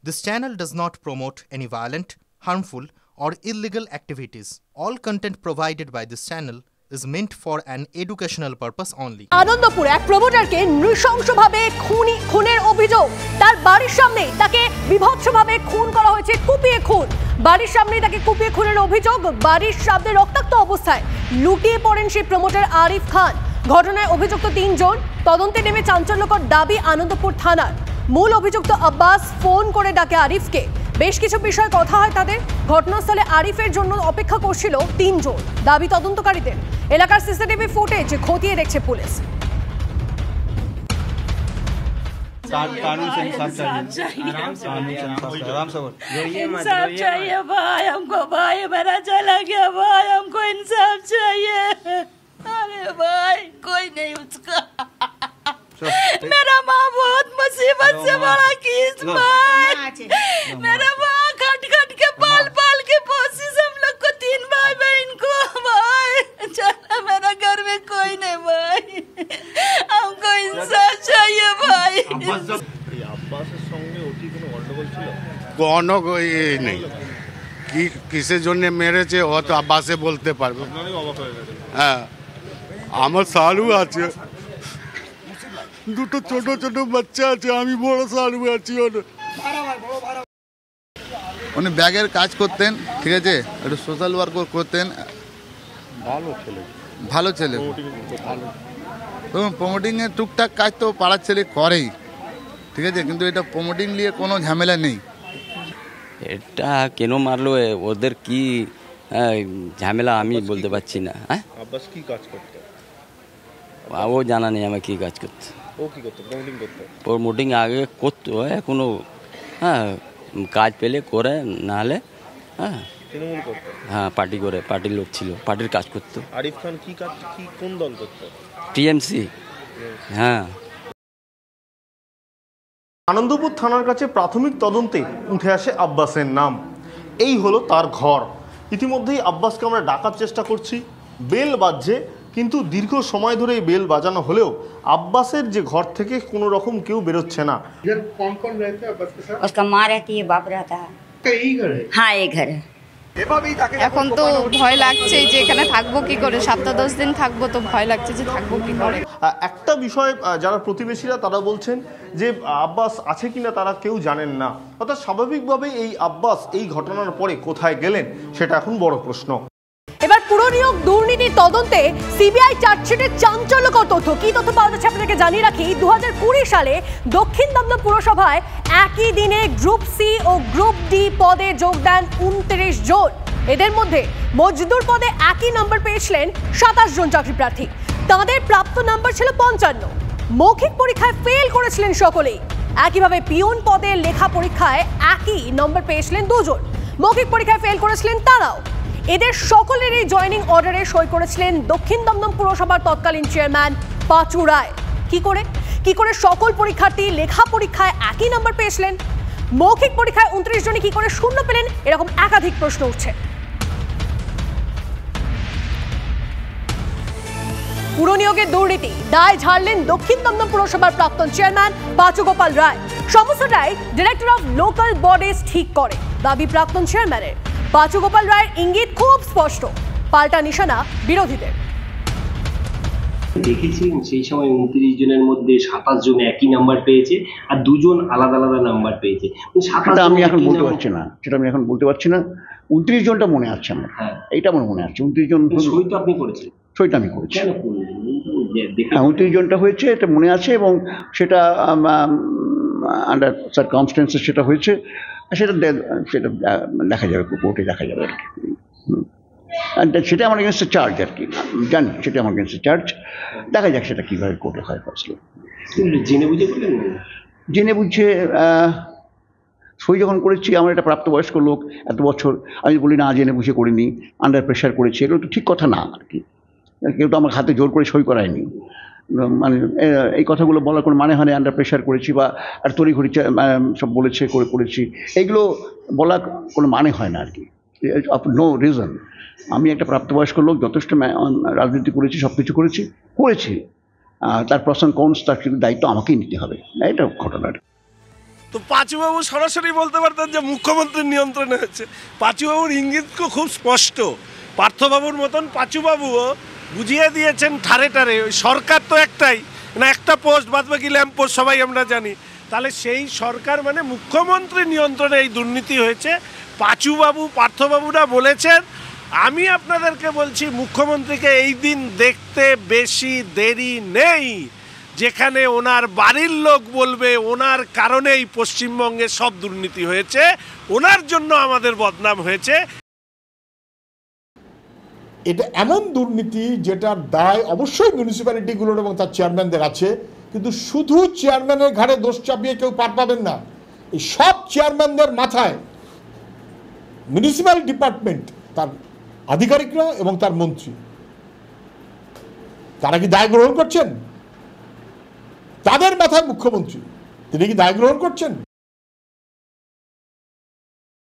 This channel does not promote any violent, harmful, or illegal activities. All content provided by this channel is meant for an educational purpose only. আনন্দপুরে এক প্রমোটারকে নৃশংসভাবে খুনের অভিযোগ। তার বাড়ির সামনে তাকে বিভৎসভাবে খুন করা হয়েছে, কুপিয়ে খুন। বাড়ির সামনে তাকে কুপিয়ে খুনের অভিযোগ। বাড়ির সামনে রক্তাক্ত অবস্থায় লুটিয়ে পড়েন সেই প্রমোটার আরিফ খান। ঘটনায় অভিযুক্ত 3 জন। তদন্তে নেমে চাঞ্চল্যকর দাবি আনন্দপুর থানার। মূল অভিযুক্ত আব্বাস ফোন করে ডাকে আরিফকে। বেশ কিছু বিষয়ে কথা হয় তাদের। ঘটনাস্থলে আরিফের জন্য অপেক্ষা করছিল 3 জন। দাবি তদন্তকারীদের। এলাকার সিসিটিভি ফুটেজ খতিয়ে দেখছে পুলিশ। इंसाफ चाहिए भाई, हमको भाई मेरा चला गया भाई, हमको इंसाफ चाहिए। अरे भाई कोई नहीं उसका। मेरा माँ बहुत मुसीबत से बड़ा किस भाई, मेरा माँ खट खट के पाल पाल के पोसी हम लोग को 3 भाई बहन को भाई। चला मेरा घर में कोई नहीं भाई, हमको इंसाफ चाहिए भाई। আব্বাসের সঙ্গে ওটি কোনো গন্ডগোল ছিল? কোনো নেই, কি কিসের জন্য মেরেছে ও তো আব্বাসে বলতে পারবে। হ্যাঁ, আমার সালু আছে, দুটো ছোট ছোট বাচ্চা আছে, আমি বড় সালু আছি। উনি ব্যাগের কাজ করতেন, ঠিক আছে, একটু সোশ্যাল ওয়ার্ক করতেন। ভালো ছেলে এবং প্রমোটিংয়ের টুকটাক কাজ তো পাড়ার ছেলে করেই, ঠিক আছে, কিন্তু এটা প্রমোটিং নিয়ে কোনো ঝামেলা নেই। এটা কেন মারলো, ওদের কি ঝামেলা আমি বলতে পারছি না। হ্যাঁ, আব্বাস কি কাজ করতো ও জানা নেই আমার কি কাজ করতো। ও কি করতো? প্রমোটিং করতো। প্রমোটিং আগে করতো, এখনো হ্যাঁ কাজ পেলে করে, নাহলে হ্যাঁ তৃণমূল করতো। হ্যাঁ, পার্টি করে, পার্টির লোক ছিল, পার্টির কাজ করতো। আরিফ খান কি কাজ, কি কোন দল করতো? টিএমসি। হ্যাঁ। আনন্দপুর থানার কাছে প্রাথমিক তদন্তে উঠে আসে আব্বাসের নাম। এই হলো তার ঘর। ইতিমধ্যেই আব্বাসকে আমরা ডাকার চেষ্টা করছি, বেল বাজছে, কিন্তু দীর্ঘ সময় ধরে এই বেল বাজানো হলেও আব্বাসের যে ঘর থেকে কোনো রকম কেউ বেরোচ্ছে না। उसका माँ रहती है, बाप रहता है। हाँ, एक घर है। এখন তো ভয় লাগছে যে এখানে থাকবো কি করে, 7-10 দিন থাকবো, তো ভয় লাগছে যে থাকবো কি করে। একটা বিষয় যারা প্রতিবেশীরা তারা বলছেন যে আব্বাস আছে কিনা তারা কেউ জানেন না। অর্থাৎ স্বাভাবিকভাবেই এই আব্বাস এই ঘটনার পরে কোথায় গেলেন সেটা এখন বড় প্রশ্ন। এবার পুরনিয়োগ দুর্নীতি তদন্তে সিবিআই চার্জশিটে চাঞ্চল্যকর তথ্য। কি তথ্য পাওয়া যাচ্ছে আপনাদেরকে জানিয়ে রাখি। 2020 সালে দক্ষিণ দমদম পুরসভায় একই দিনে গ্রুপ সি ও গ্রুপ ডি পদে যোগ দেন 29 জন। এদের মধ্যে মজদুর পদে একই নম্বর পেয়েছিলেন 27 জন চাকরি প্রার্থী। তাদের প্রাপ্ত নম্বর ছিল 55। মৌখিক পরীক্ষায় ফেল করেছিলেন সকলেই। একইভাবে পিয়ন পদে লেখা পরীক্ষায় একই নম্বর পেয়েছিলেন 2 জন। মৌখিক পরীক্ষায় ফেল করেছিলেন তারাও। এদের সকলেরই জয়েনিং অর্ডারে সই করেছিলেন দক্ষিণ দমদম পুরসভার তৎকালীন চেয়ারম্যান পাঁচু রায়। কি করে সকল পরীক্ষার্থী লেখা পরীক্ষায় একই নম্বর পেয়েছিলেন? মৌখিক পরীক্ষায় 29 জনই কি করে শূন্য পেলেন? এরকম একাধিক প্রশ্ন উঠছে। পুরনিয়োগের দুর্নীতি দায় ঝাড়লেন দক্ষিণ দমদম পুরসভার প্রাক্তন চেয়ারম্যান পাঁচু গোপাল রায়। সমস্যাটাই ডিরেক্টর অফ লোকাল বডিজ ঠিক করে, দাবি প্রাক্তন চেয়ারম্যানের। পাঁচু গোপাল রায়ের ইঙ্গিত খুব স্পষ্ট, পাল্টা নিশানা বিরোধীদের। দেখেছি সেই সময় 29 জনের মধ্যে 27 জন একই নাম্বার পেয়েছে আর 2 জন আলাদা আলাদা নাম্বার পেয়েছে। আমি এখন বলতে পারছি না, সেটা আমি এখন বলতে পারছি না। 29 জনটা মনে আছে আমার, এইটা আমার মনে আছে। 29 জন সই তো আপনি করেছেন? সইটা আমি করেছি। 29 জনটা হয়েছে, এটা মনে আছে, এবং সেটা আন্ডার সার্কামস্টেন্সেস সেটা হয়েছে। সেটা দেখা যাবে, কোর্টে দেখা যাবে আর কি। সেটা আমার এগেন্সে চার্জ আর কি, জানি সেটা আমার এগেন্সে চার্জ। দেখা যাক সেটা কীভাবে কোর্টে হয় ফসলে। জেনে বুঝে বললেন? জেনে বুঝে সই যখন করেছি, আমার একটা প্রাপ্তবয়স্ক লোক, এত বছর, আমি বলি না জেনে বুঝে করিনি, আন্ডার প্রেশার করেছি। এগুলো তো ঠিক কথা না আর কি। কেউ তো আমার হাতে জোর করে সই করায়নি। মানে এই কথাগুলো বলার কোনো মানে হয় না। আন্ডার প্রেশার করেছি বা আর তড়িঘড়ি সব বলেছে করেছি, এইগুলো বলা কোনো মানে হয় না আর কি। No reason. আমি একটা প্রাপ্তবয়স্ক লোক, যথেষ্ট রাজনীতি করেছি, সব কিছু করেছি। তার প্রসন কনস, তার দায়িত্ব আমাকেই নিতে হবে, এটা ঘটনাটা। তো পাঁচুবাবু সরাসরি বলতে পারতেন যে মুখ্যমন্ত্রীর নিয়ন্ত্রণে হচ্ছে। পাঁচুবাবুর ইঙ্গিত খুব স্পষ্ট। পার্থবাবুর মতন পাঁচুবাবুও বুঝিয়ে দিয়েছেন ঠারে ঠারে ওই সরকার তো একটাই না, একটা পোস্ট বাদ বাকি ল্যাম্প পোস্ট সবাই আমরা জানি। তাহলে সেই সরকার মানে মুখ্যমন্ত্রীর নিয়ন্ত্রণে এই দুর্নীতি হয়েছে। পাঁচুবাবু পার্থবাবুরা বলেছেন। আমি আপনাদেরকে বলছি মুখ্যমন্ত্রীকে এই দিন দেখতে বেশি দেরি নেই, যেখানে ওনার বাড়ির লোক বলবে ওনার কারণেই পশ্চিমবঙ্গে সব দুর্নীতি হয়েছে, ওনার জন্য আমাদের বদনাম হয়েছে। এটা এমন দুর্নীতি যেটার দায় অবশ্যই মিউনিসিপ্যালিটিগুলোর এবং তার চেয়ারম্যানদের আছে, কিন্তু শুধু চেয়ারম্যানের ঘাড়ে দোষ চাপিয়ে কেউ পার পাবেন না। এই সব চেয়ারম্যানদের মাথায় মিউনিসিপ্যাল ডিপার্টমেন্ট, তার আধিকারিকরা এবং তার মন্ত্রী, তারা কি দায় গ্রহণ করছেন? তাদের মাথায় মুখ্যমন্ত্রী, তিনি কি দায় গ্রহণ করছেন?